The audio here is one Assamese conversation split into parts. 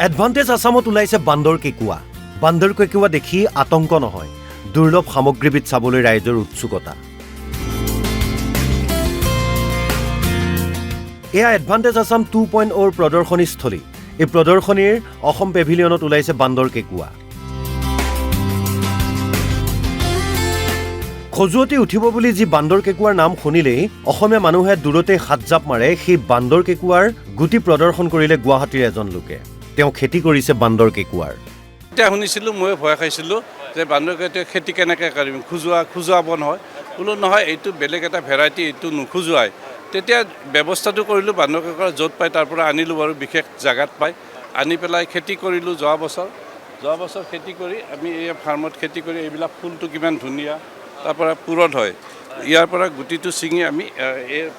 এডভান্টেজ আসামত ওলাইছে বান্দৰ কেঁকুৱা। বান্দৰ কেঁকুৱা দেখি আতংক নহয়, দুৰ্লভ সামগ্ৰীবিধ চাবলৈ ৰাইজৰ উৎসুকতা। এয়া এডভান্টেজ আসাম 2.0 প্ৰদৰ্শনীস্থলী। এই প্ৰদৰ্শনীৰ অসম পেভিলিয়নত ওলাইছে বান্দৰ কেঁকুৱা। খজুৱতি উঠিব বুলি যি বান্দৰ কেঁকুৱাৰ নাম শুনিলেই অসমীয়া মানুহে দূৰতে হাত জাপ মাৰে। সেই বান্দৰ কেঁকুৱাৰ গুটি প্ৰদৰ্শন কৰিলে গুৱাহাটীৰ এজন লোকে। তেওঁ খেতি কৰিছে বান্দৰ কেঁকুৱাৰ। এতিয়া শুনিছিলোঁ, মই ভয় খাইছিলোঁ যে বান্দৰ কেঁকুৱা খেতি কেনেকৈ কৰিম, খোজোৱাব নহয়। বোলো নহয়, এইটো বেলেগ এটা ভেৰাইটি, এইটো নোখোজোৱাই। তেতিয়া ব্যৱস্থাটো কৰিলোঁ, বান্দৰ কেঁকুৱা য'ত পাই তাৰ পৰা আনিলোঁ বাৰু, বিশেষ জেগাত পাই আনি পেলাই খেতি কৰিলোঁ। যোৱা বছৰ খেতি কৰি আমি এই ফাৰ্মত খেতি কৰি এইবিলাক ফুলটো কিমান ধুনীয়া, তাৰ পৰা পুৰঠ হয়। ইয়াৰ পৰা গুটিটো ছিঙি আমি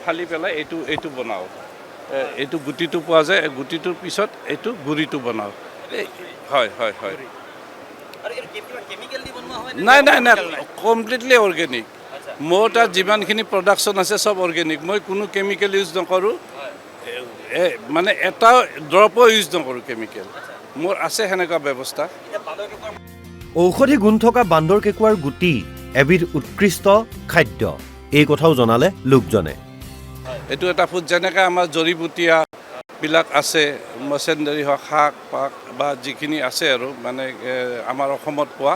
ফালি পেলাই এইটো বনাওঁ। এইটো গুটিটো পোৱা যায়, গুটিটোৰ পিছত এইটো গুড়িটো বনাওঁ। হয়। নাই, কমপ্লিটলি অৰ্গেনিক। মোৰ তাত যিমানখিনি প্ৰডাকশ্যন আছে চব অৰ্গেনিক। মই কোনো কেমিকেল ইউজ নকৰোঁ, মানে এটা ড্ৰপো ইউজ নকৰোঁ কেমিকেল। মোৰ আছে সেনেকুৱা ব্যৱস্থা। ঔষধি গুণ থকা বান্দৰ কেঁকুৱাৰ গুটি এবিধ উৎকৃষ্ট খাদ্য, এই কথাও জনালে লোকজনে। এইটো এটা ফুড, যেনেকৈ আমাৰ জৰিবুটীয়াবিলাক আছে, মচেণ্ডাৰী হওক, শাক পাক বা যিখিনি আছে আৰু মানে আমাৰ অসমত পোৱা,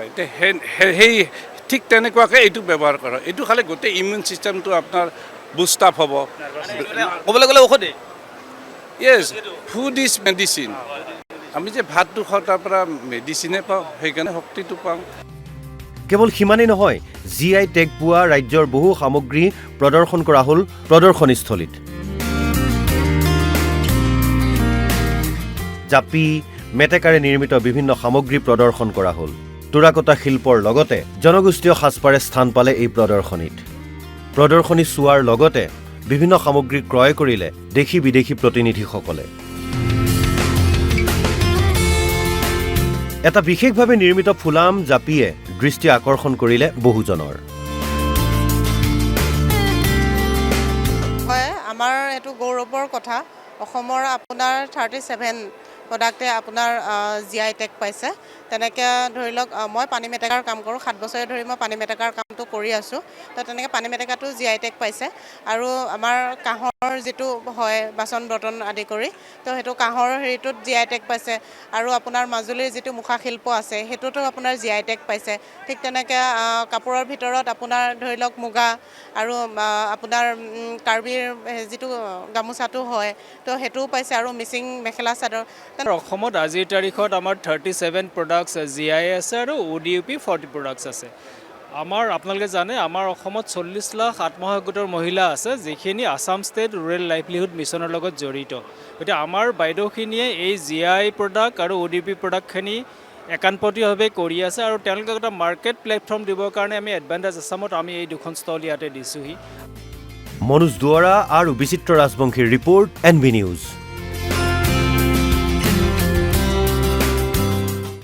এতিয়া সেই ঠিক তেনেকুৱাকৈ এইটো ব্যৱহাৰ কৰা হয়। এইটো খালে গোটেই ইমিউন ছিষ্টেমটো আপোনাৰ বুষ্ট আপ হ'ব। ক'বলৈ গ'লে ঔষধেই। য়েছ, ফুড ইজ মেডিচিন। আমি যে ভাতটো খাওঁ তাৰ পৰা মেডিচিনে পাওঁ, সেইকাৰণে শক্তিটো পাওঁ। কেৱল সিমানেই নহয়, GI টেগ পোৱা ৰাজ্যৰ বহু সামগ্ৰী প্ৰদৰ্শন কৰা হ'ল প্ৰদৰ্শনীস্থলীত। জাপি, মেটেকাৰে নিৰ্মিত বিভিন্ন সামগ্ৰী প্ৰদৰ্শন কৰা হ'ল। টোৰাকটা শিল্পৰ লগতে জনগোষ্ঠীয় সাজপাৰে স্থান পালে এই প্ৰদৰ্শনীত। প্ৰদৰ্শনী চোৱাৰ লগতে বিভিন্ন সামগ্ৰী ক্ৰয় কৰিলে দেশী বিদেশী প্ৰতিনিধিসকলে। এটা বিশেষভাৱে নিৰ্মিত ফুলাম জাপিয়ে দৃষ্টি আকৰ্ষণ কৰিলে বহুজনৰ। হয়, আমাৰ এইটো গৌৰৱৰ কথা। অসমৰ আপোনাৰ 37 প্ৰডাক্টে আপোনাৰ GI টেগ পাইছে। তেনেকৈ ধৰি লওক, মই পানী মেটেকাৰ কাম কৰোঁ, 7 বছৰে ধৰি মই পানী মেটেকাৰ কামটো কৰি আছোঁ। তো তেনেকৈ পানী মেটেকাটো GI টেগ পাইছে। আৰু আমাৰ কাঁহৰ যিটো হয় বাচন বৰ্তন আদি কৰি, তো সেইটো কাঁহৰ হেৰিটোত GI টেগ পাইছে। আৰু আপোনাৰ মাজুলীৰ যিটো মুখা শিল্প আছে সেইটোতো আপোনাৰ GI টেগ পাইছে। ঠিক তেনেকৈ কাপোৰৰ ভিতৰত আপোনাৰ ধৰি লওক মুগা আৰু আপোনাৰ কাৰ্বিৰ যিটো গামোচাটো হয়, তো সেইটোও পাইছে, আৰু মিচিং মেখেলা চাদৰ। অসমত আজিৰ তাৰিখত আমাৰ 37 প্ৰডাক্টছ GI আছে আৰু ODUP 40 প্ৰডাক্টছ আছে। আপোনালোকে জানে আমাৰ অসমত 40 লাখ আত্মসহায়ক গোটৰ মহিলা আছে, যিখিনি আছাম ষ্টেট ৰুৰেল লাইভলিহুড মিছনৰ লগত জড়িত। গতিকে আমাৰ বাইদেউখিনিয়ে এই GI প্ৰডাক্ট আৰু ODUP প্ৰডাক্টখিনি একান্তপতীয়ভাৱে কৰি আছে, আৰু তেওঁলোকক এটা মাৰ্কেট প্লেটফৰ্ম দিবৰ কাৰণে আমি এডভান্টেজ আছামত আমি এই দুখন ষ্টল ইয়াতে দিছোঁহি। মনোজ দুৱৰা আৰু বিচিত্ৰ ৰাজবংশীৰ ৰিপৰ্ট, NB নিউজ।